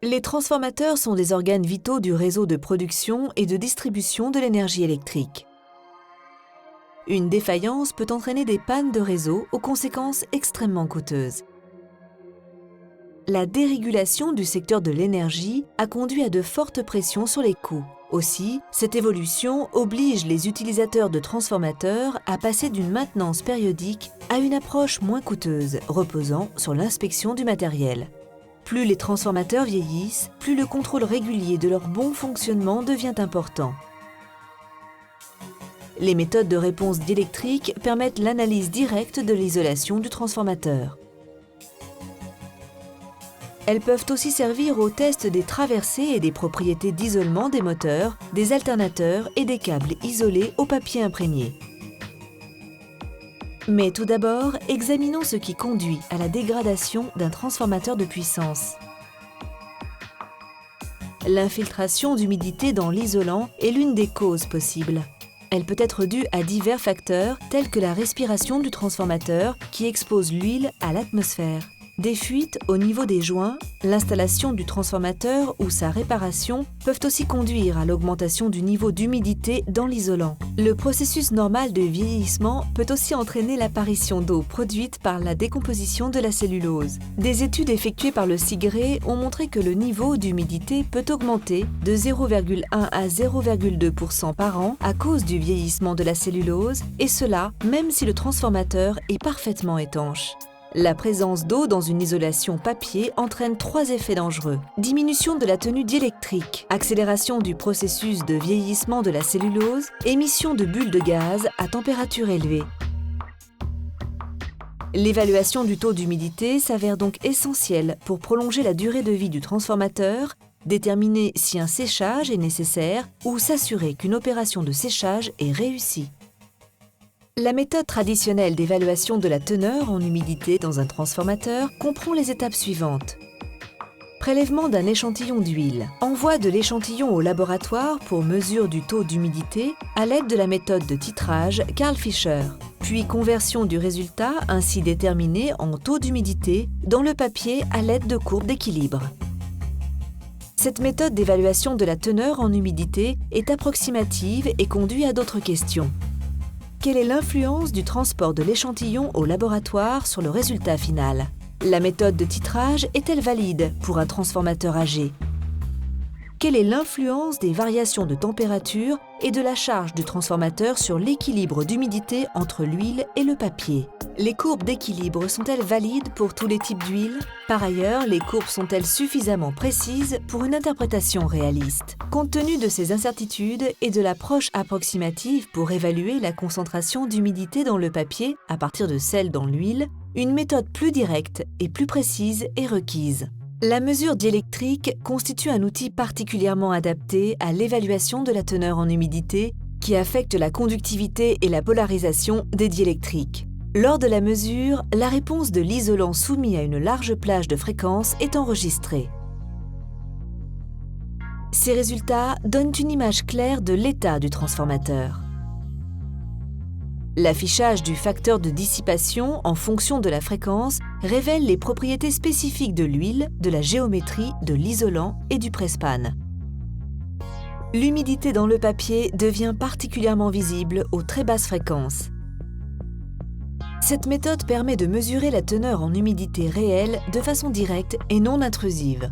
Les transformateurs sont des organes vitaux du réseau de production et de distribution de l'énergie électrique. Une défaillance peut entraîner des pannes de réseau aux conséquences extrêmement coûteuses. La dérégulation du secteur de l'énergie a conduit à de fortes pressions sur les coûts. Aussi, cette évolution oblige les utilisateurs de transformateurs à passer d'une maintenance périodique à une approche moins coûteuse, reposant sur l'inspection du matériel. Plus les transformateurs vieillissent, plus le contrôle régulier de leur bon fonctionnement devient important. Les méthodes de réponse diélectrique permettent l'analyse directe de l'isolation du transformateur. Elles peuvent aussi servir au test des traversées et des propriétés d'isolement des moteurs, des alternateurs et des câbles isolés au papier imprégné. Mais tout d'abord, examinons ce qui conduit à la dégradation d'un transformateur de puissance. L'infiltration d'humidité dans l'isolant est l'une des causes possibles. Elle peut être due à divers facteurs tels que la respiration du transformateur qui expose l'huile à l'atmosphère. Des fuites au niveau des joints, l'installation du transformateur ou sa réparation peuvent aussi conduire à l'augmentation du niveau d'humidité dans l'isolant. Le processus normal de vieillissement peut aussi entraîner l'apparition d'eau produite par la décomposition de la cellulose. Des études effectuées par le CIGRE ont montré que le niveau d'humidité peut augmenter de 0,1 à 0,2% par an à cause du vieillissement de la cellulose, et cela même si le transformateur est parfaitement étanche. La présence d'eau dans une isolation papier entraîne 3 effets dangereux. Diminution de la tenue diélectrique, accélération du processus de vieillissement de la cellulose, émission de bulles de gaz à température élevée. L'évaluation du taux d'humidité s'avère donc essentielle pour prolonger la durée de vie du transformateur, déterminer si un séchage est nécessaire ou s'assurer qu'une opération de séchage est réussie. La méthode traditionnelle d'évaluation de la teneur en humidité dans un transformateur comprend les étapes suivantes. Prélèvement d'un échantillon d'huile. Envoi de l'échantillon au laboratoire pour mesure du taux d'humidité à l'aide de la méthode de titrage Carl Fischer. Puis conversion du résultat ainsi déterminé en taux d'humidité dans le papier à l'aide de courbes d'équilibre. Cette méthode d'évaluation de la teneur en humidité est approximative et conduit à d'autres questions. Quelle est l'influence du transport de l'échantillon au laboratoire sur le résultat final? La méthode de titrage est-elle valide pour un transformateur âgé? Quelle est l'influence des variations de température et de la charge du transformateur sur l'équilibre d'humidité entre l'huile et le papier? Les courbes d'équilibre sont-elles valides pour tous les types d'huile? Par ailleurs, les courbes sont-elles suffisamment précises pour une interprétation réaliste? Compte tenu de ces incertitudes et de l'approche approximative pour évaluer la concentration d'humidité dans le papier à partir de celle dans l'huile, une méthode plus directe et plus précise est requise. La mesure diélectrique constitue un outil particulièrement adapté à l'évaluation de la teneur en humidité qui affecte la conductivité et la polarisation des diélectriques. Lors de la mesure, la réponse de l'isolant soumis à une large plage de fréquences est enregistrée. Ces résultats donnent une image claire de l'état du transformateur. L'affichage du facteur de dissipation en fonction de la fréquence révèle les propriétés spécifiques de l'huile, de la géométrie, de l'isolant et du presse-pan. L'humidité dans le papier devient particulièrement visible aux très basses fréquences. Cette méthode permet de mesurer la teneur en humidité réelle de façon directe et non intrusive.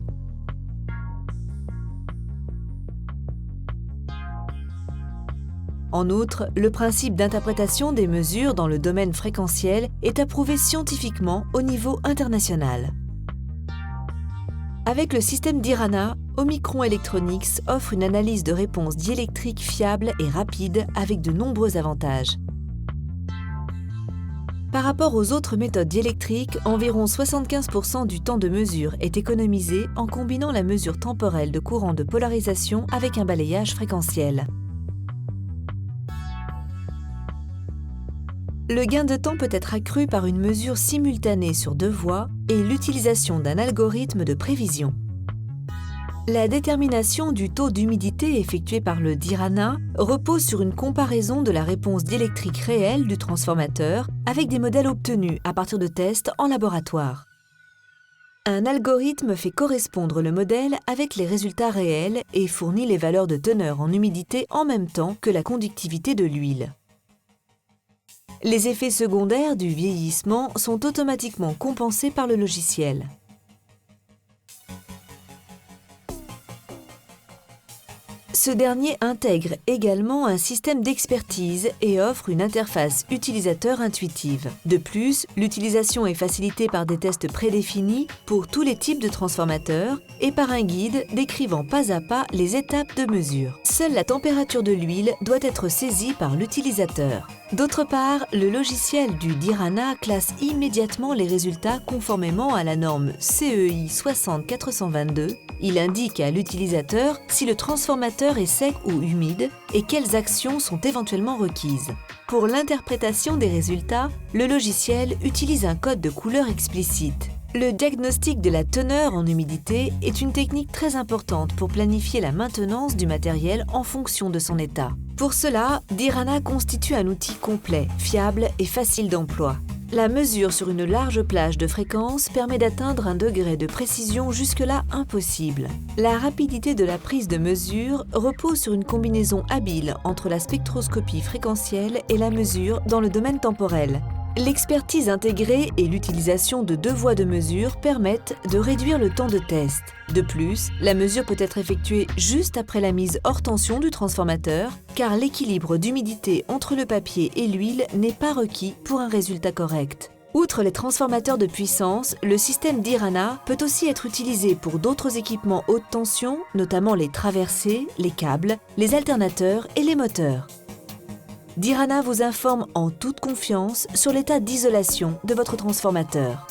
En outre, le principe d'interprétation des mesures dans le domaine fréquentiel est approuvé scientifiquement au niveau international. Avec le système d'Irana, Omicron Electronics offre une analyse de réponse diélectrique fiable et rapide avec de nombreux avantages. Par rapport aux autres méthodes diélectriques, environ 75% du temps de mesure est économisé en combinant la mesure temporelle de courant de polarisation avec un balayage fréquentiel. Le gain de temps peut être accru par une mesure simultanée sur 2 voies et l'utilisation d'un algorithme de prévision. La détermination du taux d'humidité effectuée par le DIRANA repose sur une comparaison de la réponse diélectrique réelle du transformateur avec des modèles obtenus à partir de tests en laboratoire. Un algorithme fait correspondre le modèle avec les résultats réels et fournit les valeurs de teneur en humidité en même temps que la conductivité de l'huile. Les effets secondaires du vieillissement sont automatiquement compensés par le logiciel. Ce dernier intègre également un système d'expertise et offre une interface utilisateur intuitive. De plus, l'utilisation est facilitée par des tests prédéfinis pour tous les types de transformateurs et par un guide décrivant pas à pas les étapes de mesure. Seule la température de l'huile doit être saisie par l'utilisateur. D'autre part, le logiciel du Dirana classe immédiatement les résultats conformément à la norme CEI 60422. Il indique à l'utilisateur si le transformateur est sec ou humide et quelles actions sont éventuellement requises. Pour l'interprétation des résultats, le logiciel utilise un code de couleur explicite. Le diagnostic de la teneur en humidité est une technique très importante pour planifier la maintenance du matériel en fonction de son état. Pour cela, Dirana constitue un outil complet, fiable et facile d'emploi. La mesure sur une large plage de fréquences permet d'atteindre un degré de précision jusque-là impossible. La rapidité de la prise de mesure repose sur une combinaison habile entre la spectroscopie fréquentielle et la mesure dans le domaine temporel. L'expertise intégrée et l'utilisation de 2 voies de mesure permettent de réduire le temps de test. De plus, la mesure peut être effectuée juste après la mise hors tension du transformateur, car l'équilibre d'humidité entre le papier et l'huile n'est pas requis pour un résultat correct. Outre les transformateurs de puissance, le système Dirana peut aussi être utilisé pour d'autres équipements haute tension, notamment les traversées, les câbles, les alternateurs et les moteurs. Dirana vous informe en toute confiance sur l'état d'isolation de votre transformateur.